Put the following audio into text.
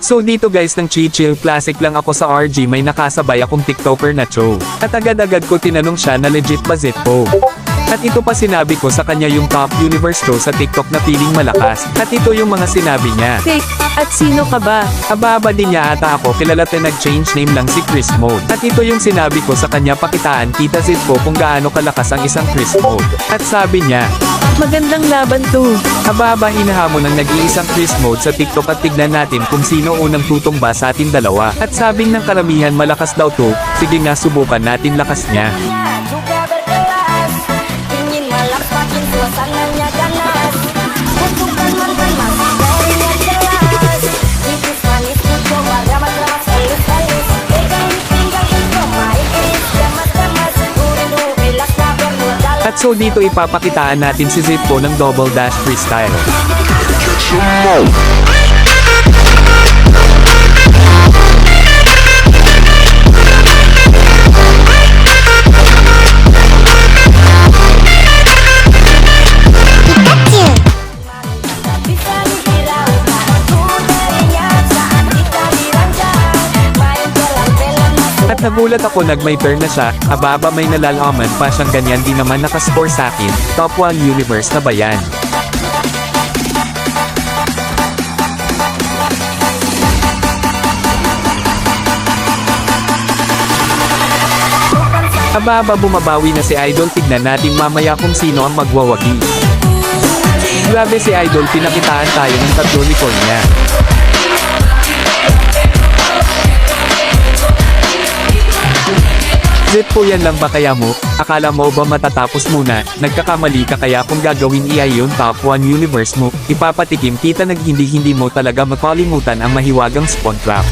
So dito guys ng chill classic lang ako sa RG, may nakasabay akong TikToker na Cho. At agad-agad ko tinanong siya na legit ba Zippo. At ito pa sinabi ko sa kanya yung top universe Cho sa TikTok na feeling malakas. At ito yung mga sinabi niya. Fake, at sino ka ba? Ababa din niya ata ako, kilala na nag-change name lang si Chris Mode. At ito yung sinabi ko sa kanya, pakitaan kita Zippo kung gaano kalakas ang isang Chris Mode. At sabi niya, Magandang laban to. ababa hinahamon ng nag-iisang Chris Mode sa TikTok at tignan natin kung sino unang tutumba sa atin dalawa. At sabing ng karamihan malakas daw to, sige nga subukan natin lakas niya. Juga berkelas, ingin malam makin suasananya ganas. Bukan mantan masih jauhnya jelas. Tipis manis kuco ramas-ramas halus-halus. Pegang pinggang kuco main iris damas-damas. Rindu relax na bermodal. At so dito ipapakitaan natin si Zippo ng double dash freestyle. Bisa dihiraukan ku darinya saat kita diranjang. Main pelan-pelan masuk. At nagulat ako may turn na siya, ababa may nalalaman pa siyang ganyan, di naman nakascore sa akin, top 1 universe na ba yan? Ababa bumabawi na si Idol, tignan natin mamaya kung sino ang magwawagi. Grabe si Idol, pinakitaan tayo ng tatlo unicorn niya. Zippo, yan lang ba kaya mo? Akala mo ba matatapos muna? Nagkakamali ka kaya kung gagawin iay yung top 1 universe mo, ipapatikim kita hindi mo talaga makalimutan ang mahiwagang spawn trap.